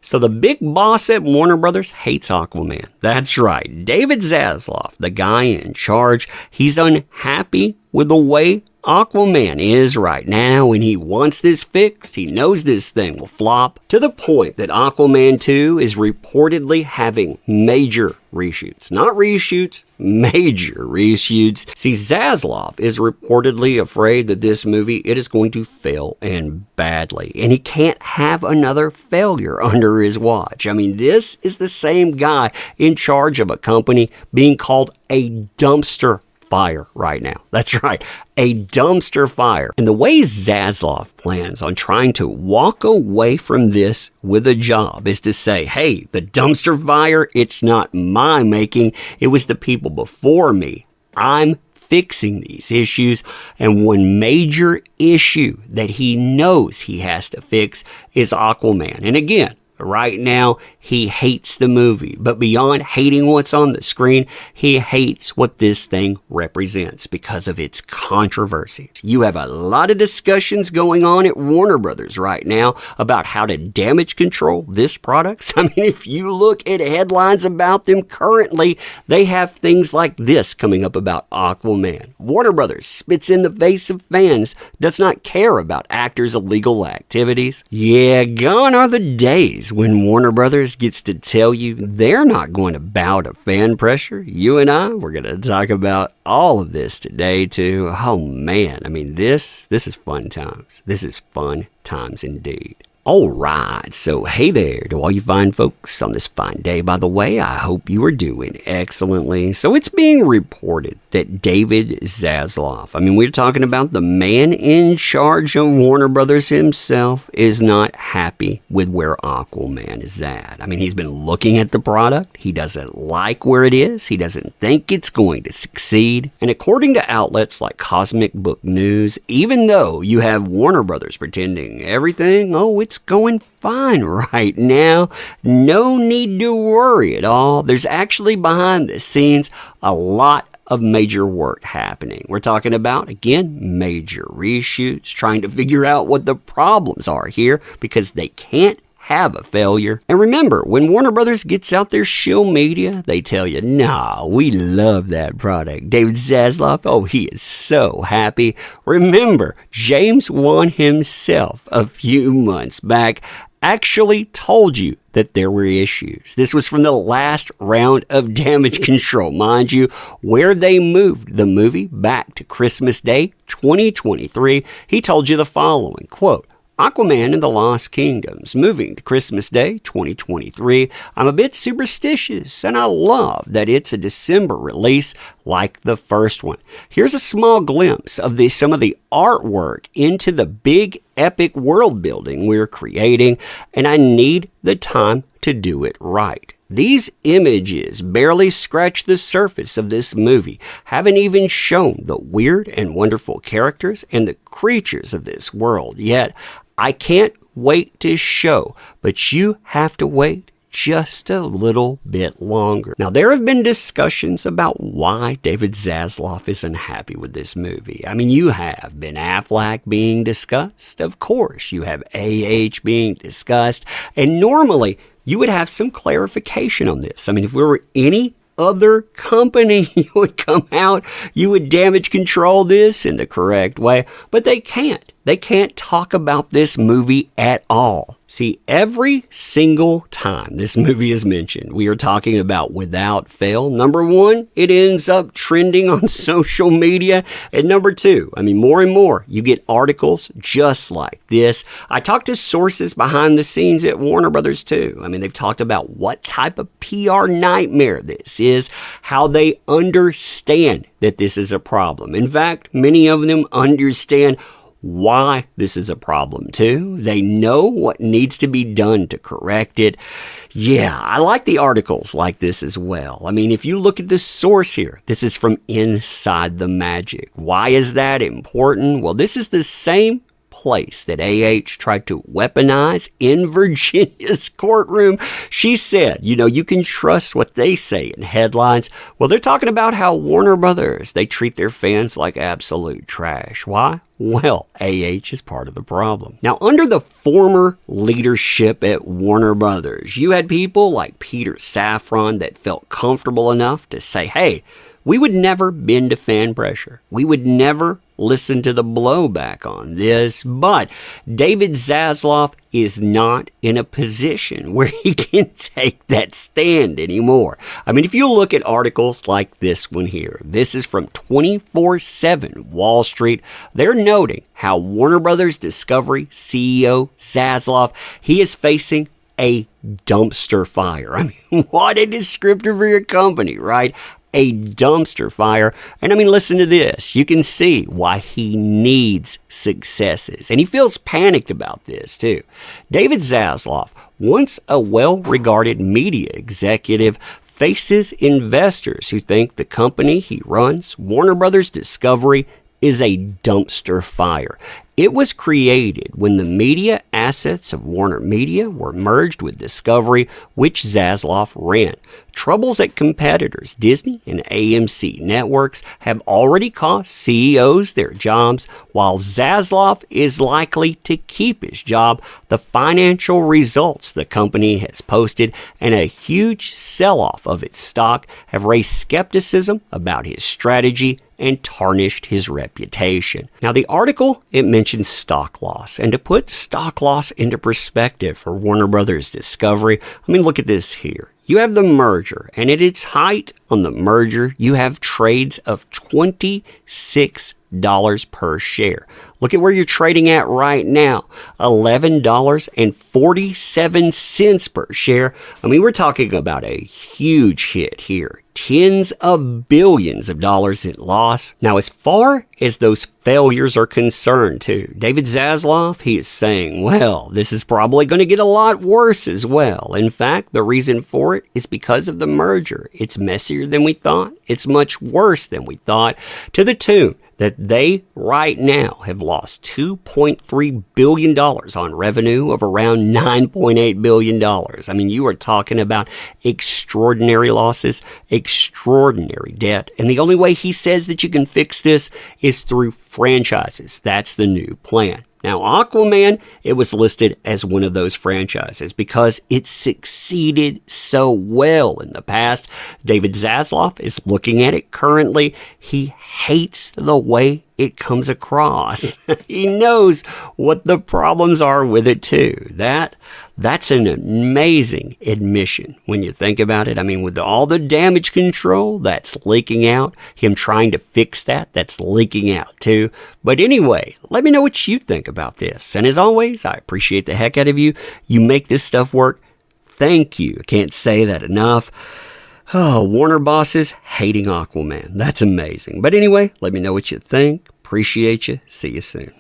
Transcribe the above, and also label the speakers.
Speaker 1: So the big boss at Warner Brothers hates Aquaman. That's right. David Zaslav, the guy in charge, he's unhappy with the way Aquaman is right now, and he wants this fixed. He knows this thing will flop, to the point that Aquaman 2 is reportedly having major reshoots. Not reshoots, major reshoots. See, Zaslav is reportedly afraid that this movie, it is going to fail, and badly. And he can't have another failure under his watch. I mean, this is the same guy in charge of a company being called a dumpster fire right now. That's right, a dumpster fire. And the way Zaslav plans on trying to walk away from this with a job is to say, hey, the dumpster fire, it's not my making. It was the people before me. I'm fixing these issues. And one major issue that he knows he has to fix is Aquaman. And again, right now, he hates the movie, but beyond hating what's on the screen, he hates what this thing represents because of its controversy. You have a lot of discussions going on at Warner Brothers right now about how to damage control this product. I mean, if you look at headlines about them currently, they have things like this coming up about Aquaman. Warner Brothers spits in the face of fans, does not care about actors' illegal activities. Yeah, gone are the days when Warner Brothers gets to tell you they're not going to bow to fan pressure. You and I, we're going to talk about all of this today too. Oh man, I mean this is fun times. This is fun times indeed. All right, so hey there to all you fine folks on this fine day. By the way, I hope you are doing excellently. So it's being reported that David Zaslav, I mean, we're talking about the man in charge of Warner Brothers himself, is not happy with where Aquaman is at. I mean, he's been looking at the product. He doesn't like where it is. He doesn't think it's going to succeed. And according to outlets like Cosmic Book News, even though you have Warner Brothers pretending everything, it's going fine right now, no need to worry at all. There's actually behind the scenes a lot of major work happening. We're talking about, again, major reshoots, trying to figure out what the problems are here because they can't have a failure. And remember, when Warner Brothers gets out their shill media, they tell you, nah, we love that product. David Zaslav, he is so happy. Remember, James Wan himself, a few months back, actually told you that there were issues. This was from the last round of damage control, mind you, where they moved the movie back to Christmas Day 2023. He told you the following, quote, Aquaman and the Lost Kingdoms, moving to Christmas Day 2023. I'm a bit superstitious, and I love that it's a December release like the first one. Here's a small glimpse of some of the artwork into the big epic world building we're creating, and I need the time to do it right. These images barely scratch the surface of this movie, haven't even shown the weird and wonderful characters and the creatures of this world yet. I can't wait to show, but you have to wait just a little bit longer. Now, there have been discussions about why David Zaslav is unhappy with this movie. I mean, you have Ben Affleck being discussed. Of course, you have AH being discussed. And normally, you would have some clarification on this. I mean, if we were any other company, you would come out, you would damage control this in the correct way, but they can't. They can't talk about this movie at all. See, every single time this movie is mentioned, we are talking about without fail. Number one, it ends up trending on social media. And number two, I mean, more and more, you get articles just like this. I talked to sources behind the scenes at Warner Brothers too. I mean, they've talked about what type of PR nightmare this is, how they understand that this is a problem. In fact, many of them understand why this is a problem too. They know what needs to be done to correct it. Yeah, I like the articles like this as well. I mean, if you look at the source here, this is from Inside the Magic. Why is that important? Well, this is the same place that AH tried to weaponize in Virginia's courtroom. She said, you can trust what they say in headlines. Well, they're talking about how Warner Brothers, they treat their fans like absolute trash. Why? Well, AH is part of the problem. Now, under the former leadership at Warner Brothers, you had people like Peter Safran that felt comfortable enough to say, hey, we would never bend to fan pressure. We would never listen to the blowback on this. But David Zaslav is not in a position where he can take that stand anymore. I mean, if you look at articles like this one here, this is from 24/7 Wall Street. They're noting how Warner Brothers Discovery CEO Zaslav, he is facing a dumpster fire. I mean, what a descriptor for your company, right? A dumpster fire. And I mean, listen to this. You can see why he needs successes. And he feels panicked about this too. David Zaslav, once a well-regarded media executive, faces investors who think the company he runs, Warner Brothers Discovery, is a dumpster fire. It was created when the media assets of Warner Media were merged with Discovery, which Zaslav ran. Troubles at competitors, Disney and AMC networks, have already cost CEOs their jobs. While Zaslav is likely to keep his job, the financial results the company has posted and a huge sell-off of its stock have raised skepticism about his strategy and tarnished his reputation. Now, the article, it mentions stock loss. And to put stock loss into perspective for Warner Brothers Discovery, I mean, look at this here. You have the merger, and at its height on the merger, you have trades of $26 per share. Look at where you're trading at right now, $11.47 per share. I mean, we're talking about a huge hit here. Tens of billions of dollars in loss. Now, as far as those failures are concerned, too, David Zaslav, he is saying, well, this is probably going to get a lot worse as well. In fact, the reason for it is because of the merger. It's messier than we thought. It's much worse than we thought, to the tune that they right now have lost $2.3 billion on revenue of around $9.8 billion. I mean, you are talking about extraordinary losses, extraordinary debt. And the only way he says that you can fix this is through franchises. That's the new plan. Now, Aquaman, it was listed as one of those franchises because it succeeded so well in the past. David Zaslav is looking at it currently. He hates the way it comes across. He knows what the problems are with it too. That's an amazing admission when you think about it. I mean, with all the damage control that's leaking out, him trying to fix that's leaking out too. But anyway, let me know what you think about this. And as always, I appreciate the heck out of you. You make this stuff work. Thank you. I can't say that enough. Oh, Warner bosses hating Aquaman. That's amazing. But anyway, let me know what you think. Appreciate you. See you soon.